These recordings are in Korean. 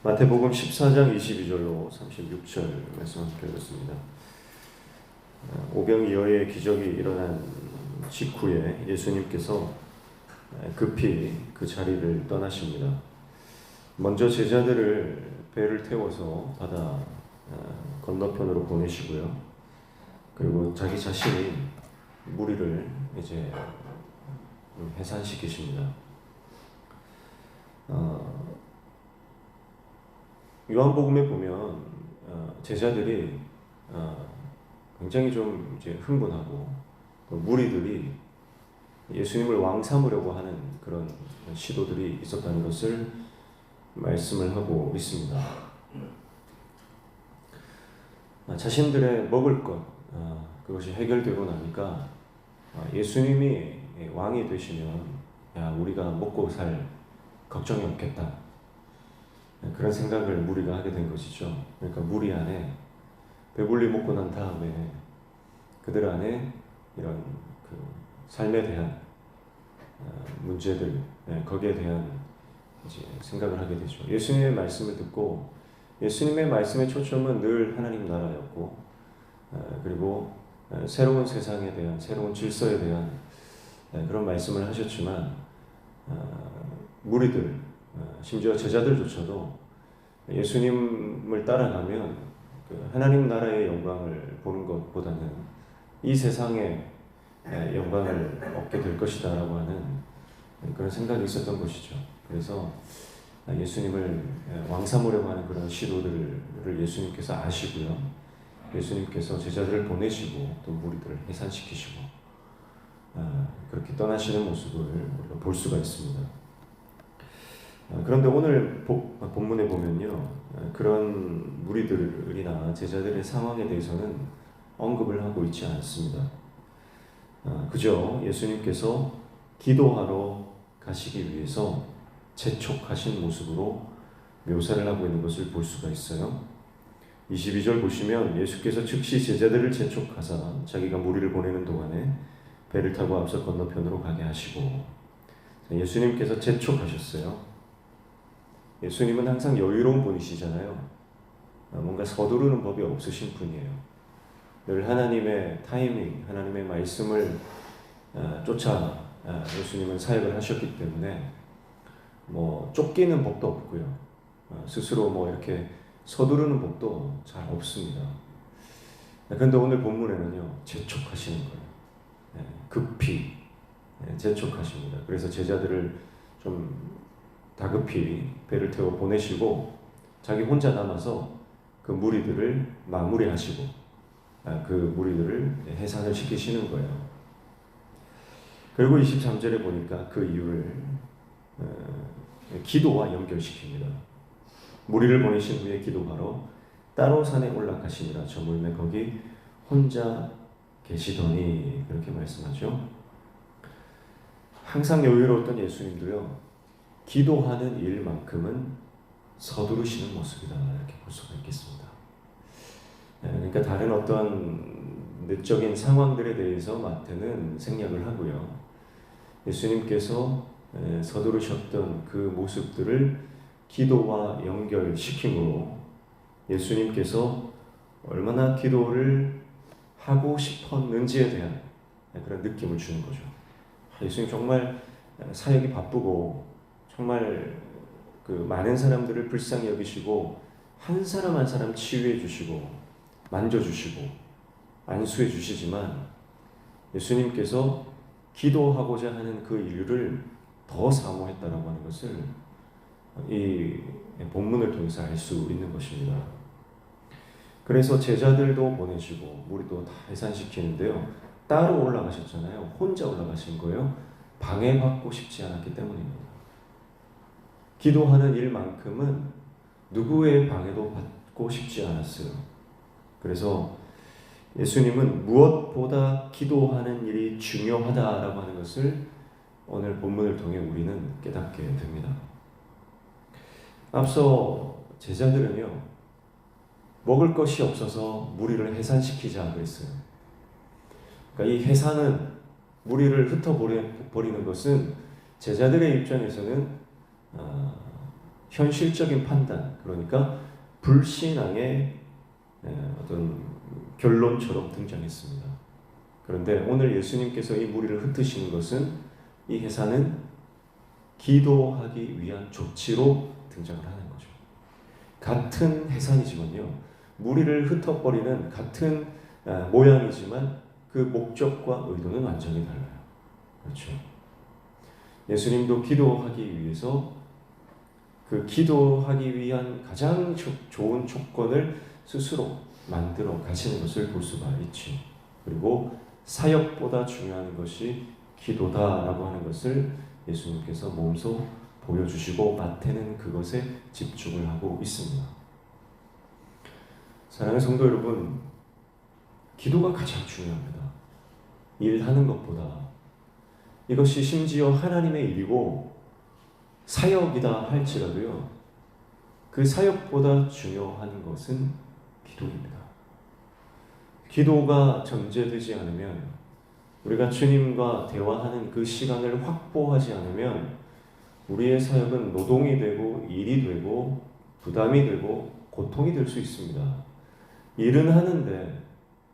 마태복음 14장 22절로 36절 말씀 함께 읽었습니다. 오병이어의 기적이 일어난 직후에 예수님께서 급히 그 자리를 떠나십니다. 먼저 제자들을 배를 태워서 바다 건너편으로 보내시고요. 그리고 자기 자신이 무리를 이제 해산시키십니다. 요한복음에 보면 제자들이 굉장히 좀 이제 흥분하고 무리들이 예수님을 왕 삼으려고 하는 그런 시도들이 있었다는 것을 말씀을 하고 있습니다. 자신들의 먹을 것 그것이 해결되고 나니까 예수님이 왕이 되시면 야 우리가 먹고 살 걱정이 없겠다. 그런 생각을 무리가 하게 된 것이죠. 그러니까 무리 안에 배불리 먹고 난 다음에 그들 안에 이런 그 삶에 대한 문제들, 거기에 대한 이제 생각을 하게 되죠. 예수님의 말씀을 듣고 예수님의 말씀의 초점은 늘 하나님 나라였고, 그리고 새로운 세상에 대한 새로운 질서에 대한 그런 말씀을 하셨지만 무리들, 심지어 제자들조차도 예수님을 따라가면 하나님 나라의 영광을 보는 것보다는 이 세상의 영광을 얻게 될 것이다 라고 하는 그런 생각이 있었던 것이죠. 그래서 예수님을 왕 삼으려고 하는 그런 시도들을 예수님께서 아시고요. 예수님께서 제자들을 보내시고 또 무리들을 해산시키시고 그렇게 떠나시는 모습을 우리가 볼 수가 있습니다. 그런데 오늘 본문에 보면요, 그런 무리들이나 제자들의 상황에 대해서는 언급을 하고 있지 않습니다. 그저 예수님께서 기도하러 가시기 위해서 재촉하신 모습으로 묘사를 하고 있는 것을 볼 수가 있어요. 22절 보시면 예수께서 즉시 제자들을 재촉하사 자기가 무리를 보내는 동안에 배를 타고 앞서 건너편으로 가게 하시고, 예수님께서 재촉하셨어요. 예수님은 항상 여유로운 분이시잖아요. 뭔가 서두르는 법이 없으신 분이에요. 늘 하나님의 타이밍, 하나님의 말씀을 쫓아 예수님은 사역을 하셨기 때문에 뭐 쫓기는 법도 없고요. 스스로 뭐 이렇게 서두르는 법도 잘 없습니다. 그런데 오늘 본문에는요, 재촉하시는 거예요. 급히 재촉하십니다. 그래서 제자들을 좀 다급히 배를 태워 보내시고 자기 혼자 남아서 그 무리들을 마무리하시고 그 무리들을 해산을 시키시는 거예요. 그리고 23절에 보니까 그 이유를 기도와 연결시킵니다. 무리를 보내신 후에 기도하러 따로 산에 올라가시니라. 저물매 거기 혼자 계시더니 그렇게 말씀하죠. 항상 여유로웠던 예수님도요, 기도하는 일만큼은 서두르시는 모습이다 이렇게 볼 수가 있겠습니다. 그러니까 다른 어떤 내적인 상황들에 대해서 마태는 생략을 하고요. 예수님께서 서두르셨던 그 모습들을 기도와 연결시킴으로 예수님께서 얼마나 기도를 하고 싶었는지에 대한 그런 느낌을 주는 거죠. 예수님 정말 사역이 바쁘고 정말 그 많은 사람들을 불쌍히 여기시고 한 사람 한 사람 치유해 주시고 만져주시고 안수해 주시지만 예수님께서 기도하고자 하는 그 이유를 더 사모했다라고 하는 것을 이 본문을 통해서 알 수 있는 것입니다. 그래서 제자들도 보내시고 무리도 다 해산시키는데요, 따로 올라가셨잖아요. 혼자 올라가신 거예요. 방해받고 싶지 않았기 때문입니다. 기도하는 일만큼은 누구의 방해도 받고 싶지 않았어요. 그래서 예수님은 무엇보다 기도하는 일이 중요하다라고 하는 것을 오늘 본문을 통해 우리는 깨닫게 됩니다. 앞서 제자들은요, 먹을 것이 없어서 무리를 해산시키자 그랬어요. 그러니까 이 해산은, 무리를 흩어버리는 것은 제자들의 입장에서는 현실적인 판단, 그러니까 불신앙의 어떤 결론처럼 등장했습니다. 그런데 오늘 예수님께서 이 무리를 흩으시는 것은 이 해산은 기도하기 위한 조치로 등장을 하는 거죠. 같은 해산이지만요, 무리를 흩어버리는 같은 모양이지만 그 목적과 의도는 완전히 달라요. 그렇죠. 예수님도 기도하기 위해서 그 기도하기 위한 가장 좋은 조건을 스스로 만들어 가시는 것을 볼 수가 있죠. 그리고 사역보다 중요한 것이 기도다라고 하는 것을 예수님께서 몸소 보여주시고 마태는 그것에 집중을 하고 있습니다. 사랑하는 성도 여러분, 기도가 가장 중요합니다. 일하는 것보다. 이것이 심지어 하나님의 일이고 사역이다 할지라도요, 그 사역보다 중요한 것은 기도입니다. 기도가 전제되지 않으면, 우리가 주님과 대화하는 그 시간을 확보하지 않으면 우리의 사역은 노동이 되고 일이 되고 부담이 되고 고통이 될 수 있습니다. 일은 하는데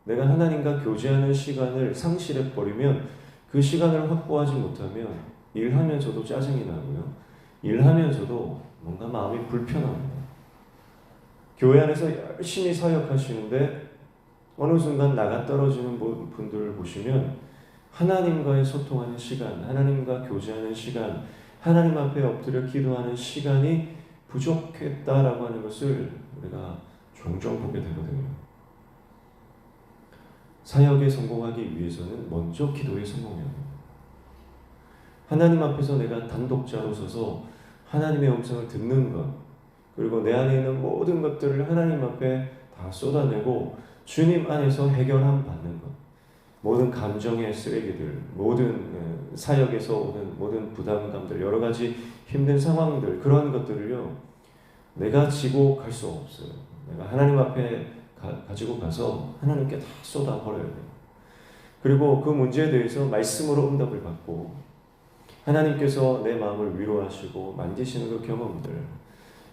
내가 하나님과 교제하는 시간을 상실해버리면, 그 시간을 확보하지 못하면 일하면서도 짜증이 나고요, 일하면서도 뭔가 마음이 불편합니다. 교회 안에서 열심히 사역하시는데 어느 순간 나가 떨어지는 분들을 보시면 하나님과의 소통하는 시간, 하나님과 교제하는 시간, 하나님 앞에 엎드려 기도하는 시간이 부족했다라고 하는 것을 우리가 종종 보게 되거든요. 사역에 성공하기 위해서는 먼저 기도에 성공해야 합니다. 하나님 앞에서 내가 단독자로 서서 하나님의 음성을 듣는 것, 그리고 내 안에 있는 모든 것들을 하나님 앞에 다 쏟아내고 주님 안에서 해결함 받는 것, 모든 감정의 쓰레기들, 모든 사역에서 오는 모든 부담감들, 여러 가지 힘든 상황들, 그런 것들을요, 내가 지고 갈 수 없어요. 내가 하나님 앞에 가지고 가서 하나님께 다 쏟아 버려야 돼요. 그리고 그 문제에 대해서 말씀으로 응답을 받고 하나님께서 내 마음을 위로하시고 만지시는 그 경험들,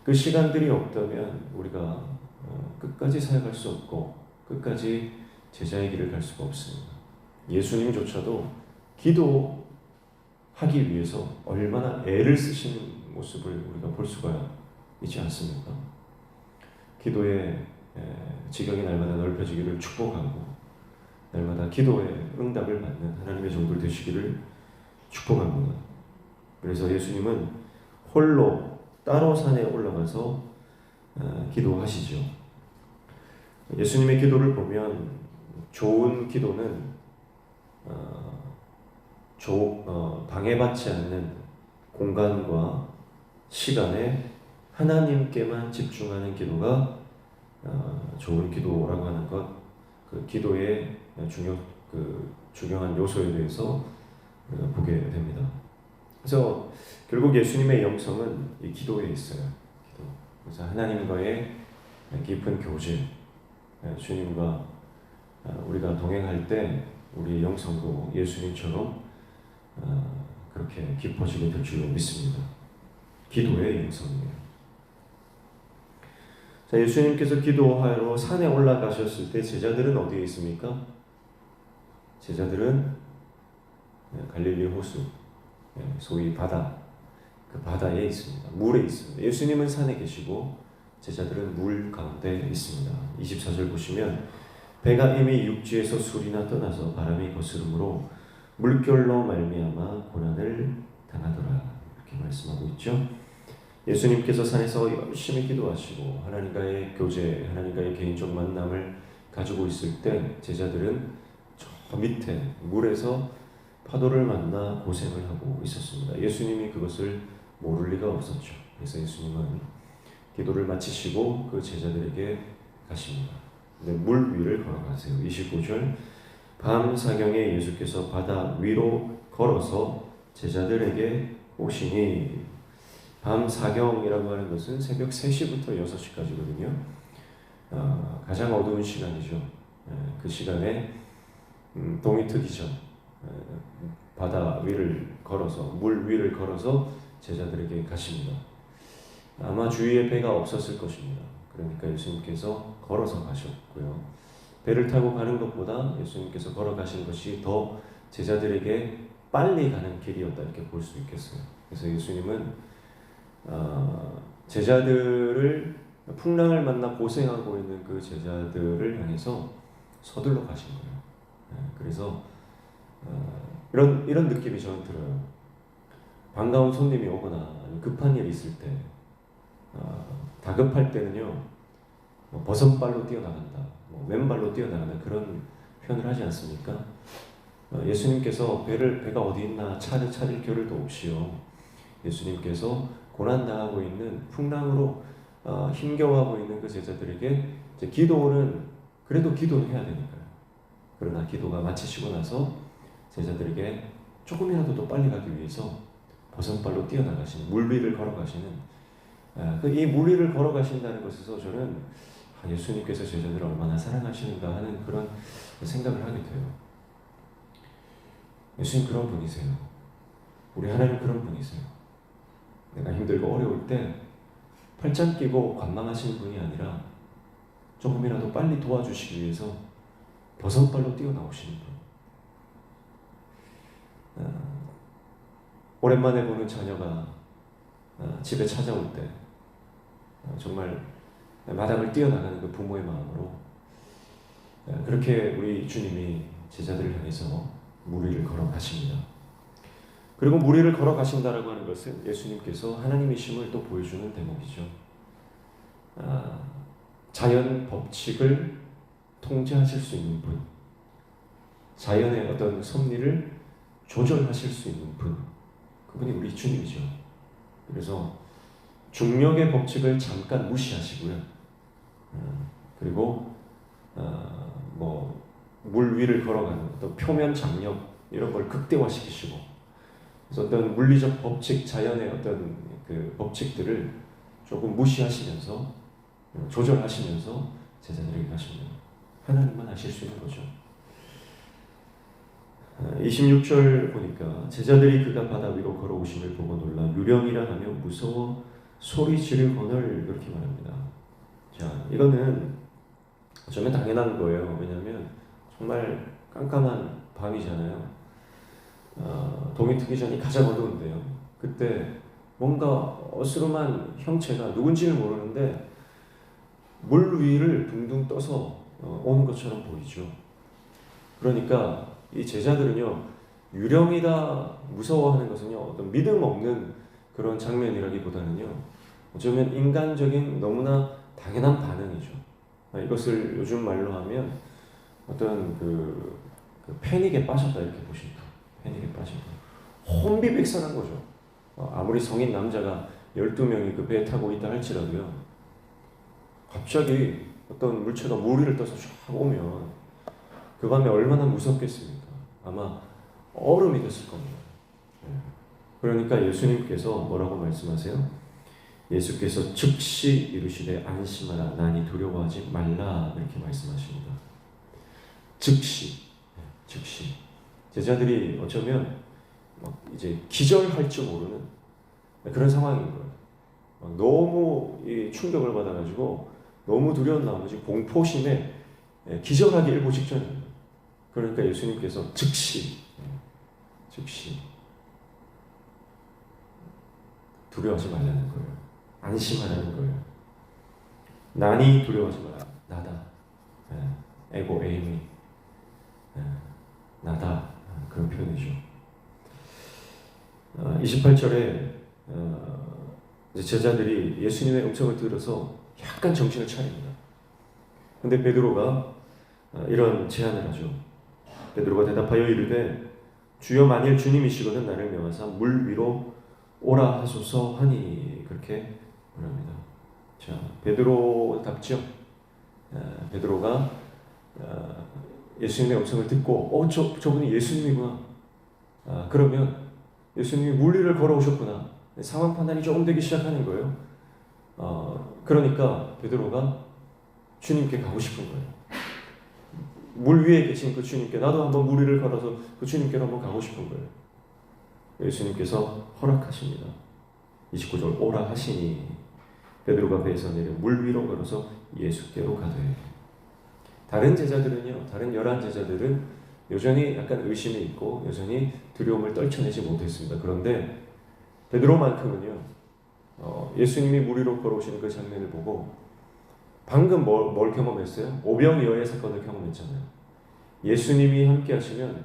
그 시간들이 없다면 우리가 끝까지 사역할 수 없고 끝까지 제자의 길을 갈 수가 없습니다. 예수님조차도 기도하기 위해서 얼마나 애를 쓰시는 모습을 우리가 볼 수가 있지 않습니까? 기도의 지경이 날마다 넓혀지기를 축복하고 날마다 기도의 응답을 받는 하나님의 종들 되시기를 축복합니다. 그래서 예수님은 홀로 따로 산에 올라가서 기도하시죠. 예수님의 기도를 보면 좋은 기도는 방해받지 않는 공간과 시간에 하나님께만 집중하는 기도가 좋은 기도라고 하는 것, 그 기도의 중요한 요소에 대해서 우리가 보게 됩니다. 그래서 결국 예수님의 영성은 이 기도에 있어요. 기도. 그래서 하나님과의 깊은 교제, 주님과 우리가 동행할 때 우리의 영성도 예수님처럼 그렇게 깊어지게 될 줄로 믿습니다. 기도의 영성이에요. 자, 예수님께서 기도하러 산에 올라가셨을 때 제자들은 어디에 있습니까? 제자들은 갈릴리 호수, 소위 바다, 그 바다에 있습니다. 물에 있습니다. 예수님은 산에 계시고 제자들은 물 가운데 있습니다. 24절 보시면 배가 이미 육지에서 술이나 떠나서 바람이 거스름으로 물결로 말미암아 고난을 당하더라, 이렇게 말씀하고 있죠. 예수님께서 산에서 열심히 기도하시고 하나님과의 교제, 하나님과의 개인적 만남을 가지고 있을 때 제자들은 저 밑에 물에서 파도를 만나 고생을 하고 있었습니다. 예수님이 그것을 모를 리가 없었죠. 그래서 예수님은 기도를 마치시고 그 제자들에게 가십니다. 물 위를 걸어가세요. 29절 밤 사경에 예수께서 바다 위로 걸어서 제자들에게 오시니, 밤 사경이라고 하는 것은 새벽 3시부터 6시까지거든요. 가장 어두운 시간이죠. 그 시간에 동이 트기 전 바다 위를 걸어서, 물 위를 걸어서 제자들에게 가십니다. 아마 주위에 배가 없었을 것입니다. 그러니까 예수님께서 걸어서 가셨고요. 배를 타고 가는 것보다 예수님께서 걸어가신 것이 더 제자들에게 빨리 가는 길이었다 이렇게 볼 수 있겠어요. 그래서 예수님은 제자들을 풍랑을 만나 고생하고 있는 그 제자들을 향해서 서둘러 가신 거예요. 그래서 이런 느낌이 저는 들어요. 반가운 손님이 오거나 급한 일이 있을 때 다급할 때는요, 뭐 버선발로 뛰어나간다, 뭐 맨발로 뛰어나간다 그런 표현을 하지 않습니까? 예수님께서 배가 어디 있나 찾을 겨를도 없이요. 예수님께서 고난당하고 있는 풍랑으로 힘겨워하고 있는 그 제자들에게 이제 기도는 그래도 기도를 해야 되니까요. 그러나 기도가 마치시고 나서 제자들에게 조금이라도 더 빨리 가기 위해서 버선발로 뛰어나가시는 물 위를 걸어가시는 이 물 위를 걸어가신다는 것에서 저는 예수님께서 제자들을 얼마나 사랑하시는가 하는 그런 생각을 하게 돼요. 예수님 그런 분이세요. 우리 하나님 그런 분이세요. 내가 힘들고 어려울 때 팔짱 끼고 관망하시는 분이 아니라 조금이라도 빨리 도와주시기 위해서 버선발로 뛰어나오시는 분. 오랜만에 보는 자녀가 집에 찾아올 때 정말 마당을 뛰어나가는 그 부모의 마음으로 그렇게 우리 주님이 제자들을 향해서 물 위를 걸어가십니다. 그리고 물 위를 걸어가신다라고 하는 것은 예수님께서 하나님이심을 또 보여주는 대목이죠. 자연 법칙을 통제하실 수 있는 분, 자연의 어떤 섭리를 조절하실 수 있는 분, 그분이 우리 주님이죠. 그래서 중력의 법칙을 잠깐 무시하시고요. 그리고 물 위를 걸어가는 어떤 표면 장력 이런 걸 극대화시키시고, 그래서 어떤 물리적 법칙, 자연의 어떤 그 법칙들을 조금 무시하시면서 조절하시면서 제자들에게 가시면 하나님만 하실 수 있는 거죠. 26절 보니까 제자들이 그가 바다 위로 걸어오심을 보고 놀라 유령이라 하며 무서워 소리 지르거늘 이렇게 말합니다. 자, 이거는 어쩌면 당연한 거예요. 왜냐하면 정말 깜깜한 밤이잖아요. 동이 트기 전이 가장 어두운데요. 그때 뭔가 어스름한 형체가 누군지를 모르는데 물 위를 둥둥 떠서 오는 것처럼 보이죠. 그러니까 이 제자들은요, 유령이다 무서워하는 것은요 어떤 믿음 없는 그런 장면이라기보다는요 어쩌면 인간적인 너무나 당연한 반응이죠. 이것을 요즘 말로 하면 어떤 그 패닉에 빠졌다 이렇게 보십니다. 패닉에 빠졌다. 혼비백산한 거죠. 아무리 성인 남자가 12명이 그 배에 타고 있다 할지라도요, 갑자기 어떤 물체가 물 위를 떠서 쫙 오면 그 밤에 얼마나 무섭겠습니까? 아마 얼음이 됐을 겁니다. 그러니까 예수님께서 뭐라고 말씀하세요? 예수께서 즉시 이르시되 안심하라 나니 두려워하지 말라 이렇게 말씀하십니다. 즉시. 제자들이 어쩌면 이제 기절할 줄 모르는 그런 상황인 거예요. 너무 충격을 받아가지고 너무 두려운 나머지 공포심에 기절하기 일보 직전입니다. 그러니까 예수님께서 즉시 두려워하지 말라는 거예요. 안심하라는 거예요. 난이 두려워하지 마라. 나다. 에고 에이미. 나다. 그런 표현이죠. 28절에 제자들이 예수님의 음성을 들어서 약간 정신을 차립니다. 근데 베드로가 이런 제안을 하죠. 베드로가 대답하여 이르되 주여 만일 주님이시거든 나를 명하사 물 위로 오라 하소서 하니 그렇게 말합니다. 자, 베드로답죠. 베드로가 예수님의 음성을 듣고 저분이 예수님이구나. 그러면 예수님이 물 위를 걸어오셨구나. 상황 판단이 조금 되기 시작하는 거예요. 그러니까 베드로가 주님께 가고 싶은 거예요. 물 위에 계신 그 주님께 나도 한번 물 위를 걸어서 그 주님께로 한번 가고 싶은 거예요. 예수님께서 허락하십니다. 29절 오라 하시니 베드로가 배에서 내려 물 위로 걸어서 예수께로 가되. 다른 제자들은요, 다른 11제자들은 여전히 약간 의심이 있고 여전히 두려움을 떨쳐내지 못했습니다. 그런데 베드로만큼은요, 예수님이 물 위로 걸어오시는 그 장면을 보고 방금 뭘 경험했어요? 오병이어의 사건을 경험했잖아요. 예수님이 함께 하시면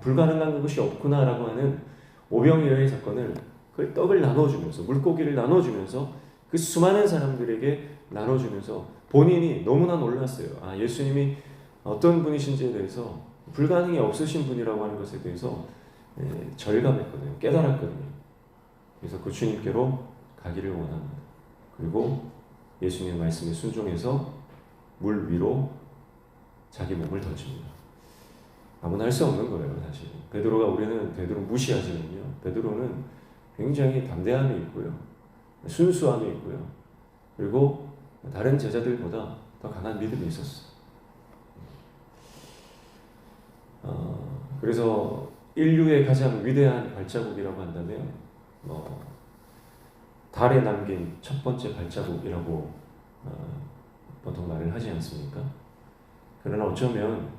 불가능한 것이 없구나라고 하는 오병이어의 사건을, 그 떡을 나눠주면서, 물고기를 나눠주면서 그 수많은 사람들에게 나눠주면서 본인이 너무나 놀랐어요. 예수님이 어떤 분이신지에 대해서, 불가능이 없으신 분이라고 하는 것에 대해서 절감했거든요. 깨달았거든요. 그래서 그 주님께로 가기를 원합니다. 그리고 예수님의 말씀에 순종해서 물 위로 자기 몸을 던집니다. 아무나 할 수 없는 거예요, 사실. 우리는 베드로 무시하지만요, 베드로는 굉장히 담대함이 있고요, 순수함이 있고요, 그리고 다른 제자들보다 더 강한 믿음이 있었어요. 그래서 인류의 가장 위대한 발자국이라고 한다면 달에 남긴 첫 번째 발자국이라고 보통 말을 하지 않습니까? 그러나 어쩌면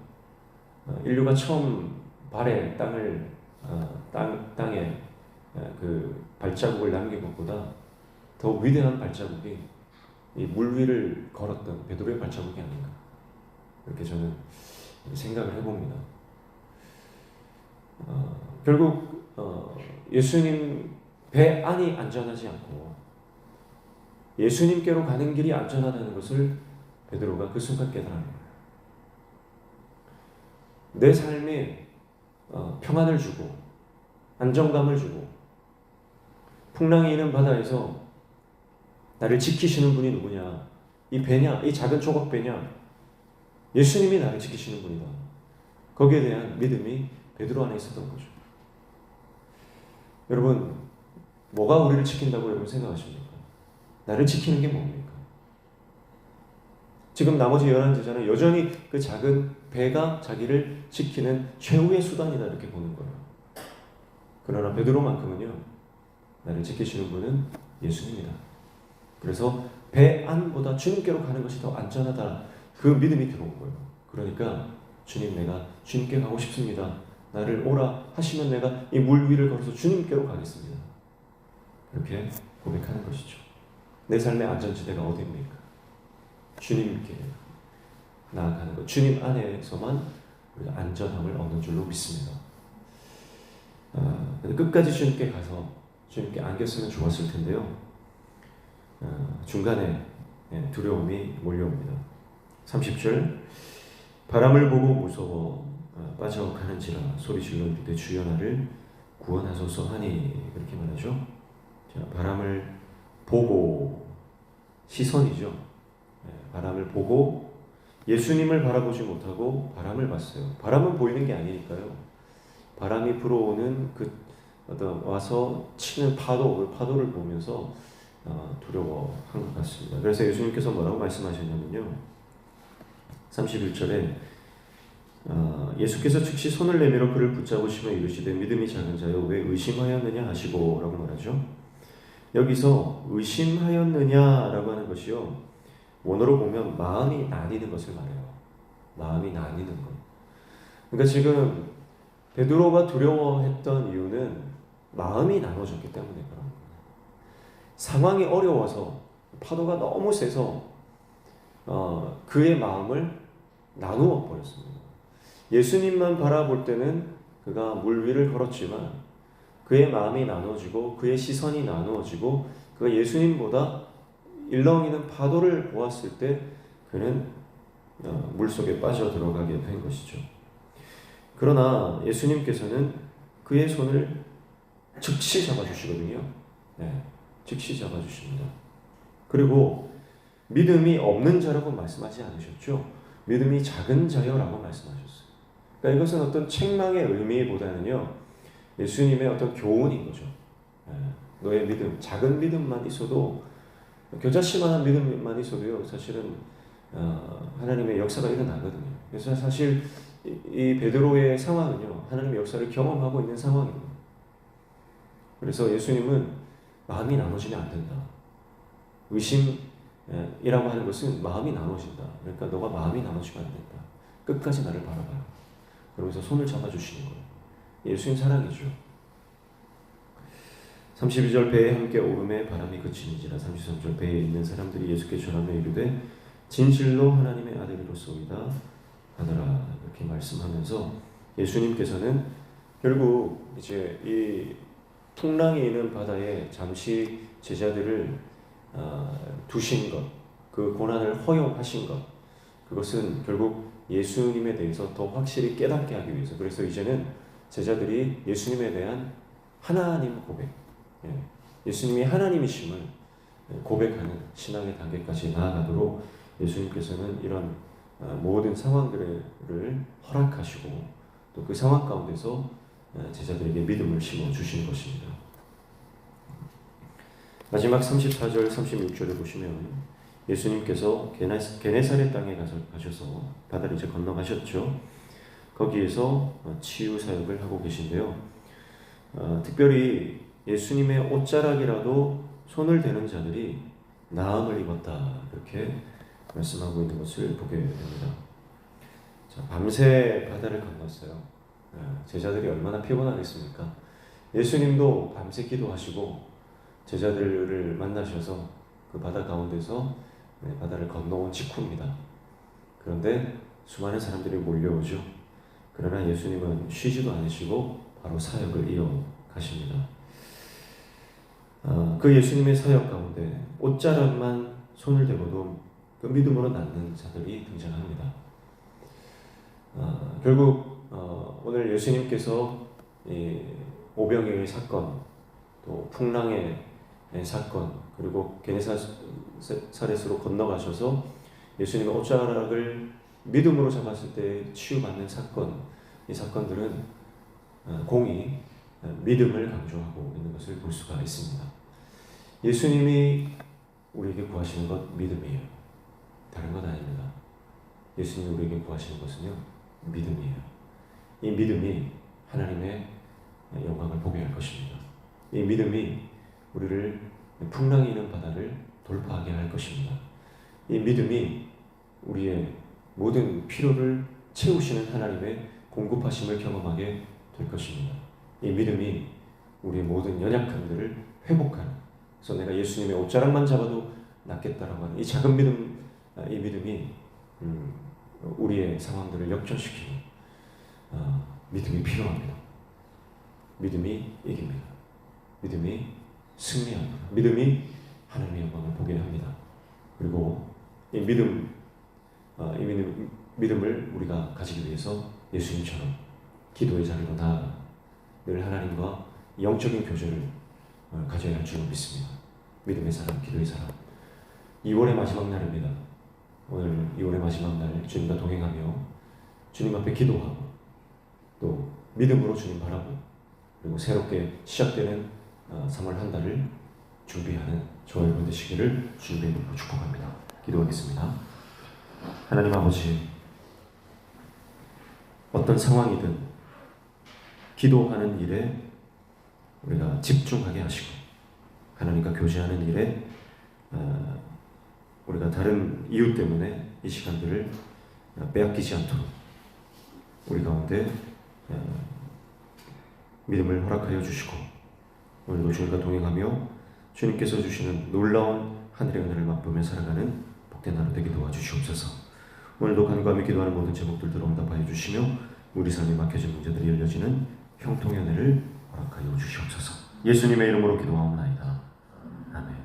인류가 처음 발에 땅에 그 발자국을 남긴 것보다 더 위대한 발자국이 이 물 위를 걸었던 베드로의 발자국이 아닌가, 이렇게 저는 생각을 해봅니다. 결국 예수님 배 안이 안전하지 않고 예수님께로 가는 길이 안전하다는 것을 베드로가 그 순간 깨달은 거예요. 내 삶에 평안을 주고 안정감을 주고 풍랑이 있는 바다에서 나를 지키시는 분이 누구냐? 이 배냐? 이 작은 조각 배냐? 예수님이 나를 지키시는 분이다. 거기에 대한 믿음이 베드로 안에 있었던 거죠. 여러분, 뭐가 우리를 지킨다고 여러분 생각하십니까? 나를 지키는 게 뭡니까? 지금 나머지 11제자는 여전히 그 작은 배가 자기를 지키는 최후의 수단이다, 이렇게 보는 거예요. 그러나 베드로만큼은요, 나를 지키시는 분은 예수님이다. 그래서 배 안보다 주님께로 가는 것이 더 안전하다, 그 믿음이 들어온 거예요. 그러니까 주님, 내가 주님께 가고 싶습니다. 나를 오라 하시면 내가 이 물 위를 걸어서 주님께로 가겠습니다. 이렇게 고백하는 것이죠. 내 삶의 안전지대가 어디입니까? 주님께 나아가는 것, 주님 안에서만 우리가 안전함을 얻는 줄로 믿습니다. 끝까지 주님께 가서 주님께 안겼으면 좋았을 텐데요. 중간에 두려움이 몰려옵니다. 30절, 바람을 보고 무서워 빠져가는지라 소리질러 이르되 주여 나를 구원하소서 하니, 그렇게 말하죠. 자, 바람을 보고, 시선이죠. 바람을 보고 예수님을 바라보지 못하고 바람을 봤어요. 바람은 보이는 게 아니니까요. 바람이 불어오는 그 어떤 와서 치는 파도를 보면서 두려워한 것 같습니다. 그래서 예수님께서 뭐라고 말씀하셨냐면요, 31절에 예수께서 즉시 손을 내밀어 그를 붙잡으시며 이르시되 믿음이 작은 자여 왜 의심하였느냐 하시고 라고 말하죠. 여기서 의심하였느냐라고 하는 것이요, 원어로 보면 마음이 나뉘는 것을 말해요. 마음이 나뉘는 것. 그러니까 지금 베드로가 두려워했던 이유는 마음이 나눠졌기 때문에 그런 거예요. 상황이 어려워서, 파도가 너무 세서 그의 마음을 나누어 버렸습니다. 예수님만 바라볼 때는 그가 물 위를 걸었지만 그의 마음이 나눠지고 그의 시선이 나누어지고 그가 예수님보다 일렁이는 파도를 보았을 때 그는 물속에 빠져들어가게 된 것이죠. 그러나 예수님께서는 그의 손을 즉시 잡아주시거든요. 즉시 잡아주십니다. 그리고 믿음이 없는 자라고 말씀하지 않으셨죠. 믿음이 작은 자여라고 말씀하셨어요. 그러니까 이것은 어떤 책망의 의미보다는요, 예수님의 어떤 교훈인 거죠. 너의 믿음, 작은 믿음만 있어도, 겨자씨만한 믿음만 있어도요, 사실은 하나님의 역사가 일어나거든요. 그래서 사실 이 베드로의 상황은요, 하나님의 역사를 경험하고 있는 상황입니다. 그래서 예수님은 마음이 나눠지면 안 된다. 의심 이라고 하는 것은 마음이 나눠진다. 그러니까 너가 마음이 나눠지면 안 된다. 끝까지 나를 바라봐요. 그러면서 손을 잡아주시는 거예요. 예수님 사랑이죠. 32절 배에 함께 오름에 바람이 그치는지라. 33절 배에 있는 사람들이 예수께 전하며 이르되 진실로 하나님의 아들이로소이다 하더라. 이렇게 말씀하면서 예수님께서는 결국 이제 이 풍랑이 있는 바다에 잠시 제자들을 두신 것, 그 고난을 허용하신 것, 그것은 결국 예수님에 대해서 더 확실히 깨닫게 하기 위해서. 그래서 이제는 제자들이 예수님에 대한 하나님 고백, 예수님이 하나님이심을 고백하는 신앙의 단계까지 나아가도록 예수님께서는 이런 모든 상황들을 허락하시고 또 그 상황 가운데서 제자들에게 믿음을 심어주시는 것입니다. 마지막 34절, 36절을 보시면 예수님께서 게네사렛 땅에 가셔서 바다를 이제 건너가셨죠. 거기에서 치유 사역을 하고 계신데요. 특별히 예수님의 옷자락이라도 손을 대는 자들이 나음을 입었다, 그렇게 말씀하고 있는 것을 보게 됩니다. 자, 밤새 바다를 건넜어요. 제자들이 얼마나 피곤하겠습니까? 예수님도 밤새 기도하시고 제자들을 만나셔서 그 바다 가운데서 바다를 건너온 직후입니다. 그런데 수많은 사람들이 몰려오죠. 그러나 예수님은 쉬지도 않으시고 바로 사역을 이어가십니다. 그 예수님의 사역 가운데 옷자락만 손을 대고도 그 믿음으로 낫는 자들이 등장합니다. 결국 오늘 예수님께서 이 오병이의 사건, 또 풍랑의 사건, 그리고 게네사렛으로 건너가셔서 예수님의 옷자락을 믿음으로 잡았을 때 치유받는 사건, 이 사건들은 공히 믿음을 강조하고 있는 것을 볼 수가 있습니다. 예수님이 우리에게 구하시는 것 믿음이에요. 다른 건 아닙니다. 예수님이 우리에게 구하시는 것은요, 믿음이에요. 이 믿음이 하나님의 영광을 보게 할 것입니다. 이 믿음이 우리를 풍랑이 있는 바다를 돌파하게 할 것입니다. 이 믿음이 우리의 모든 필요를 채우시는 하나님의 공급하심을 경험하게 될 것입니다. 이 믿음이 우리의 모든 연약함들을 회복하는, 그래서 내가 예수님의 옷자락만 잡아도 낫겠다라고 하는 이 작은 믿음, 이 믿음이 우리의 상황들을 역전시키는 믿음이 필요합니다. 믿음이 이깁니다. 믿음이 승리합니다. 믿음이 하나님의 영광을 보게 합니다. 그리고 이 믿음을 우리가 가지기 위해서 예수님처럼 기도의 자리로 나아가 늘 하나님과 영적인 교제를 가져야 할 줄로 믿습니다. 믿음의 사람, 기도의 사람. 2월의 마지막 날입니다. 오늘 2월의 마지막 날 주님과 동행하며 주님 앞에 기도하고 또 믿음으로 주님 바라고 그리고 새롭게 시작되는 3월 한 달을 준비하는 저와 여러분 되시기를 주님의 이름으로 축복합니다. 기도하겠습니다. 하나님 아버지, 어떤 상황이든 기도하는 일에 우리가 집중하게 하시고 하나님과 교제하는 일에 우리가 다른 이유 때문에 이 시간들을 빼앗기지 않도록 우리 가운데 믿음을 허락하여 주시고 오늘도 주님과 동행하며 주님께서 주시는 놀라운 하늘의 은혜를 맛보며 살아가는 복된 하루 되게 도와주시옵소서. 오늘도 간구하며 기도하는 모든 제목들도 응답하여 주시며 우리 삶에 막혀진 문제들이 열려지는 형통의 은혜를 허락하여 주시옵소서. 예수님의 이름으로 기도하옵나이다. 아멘.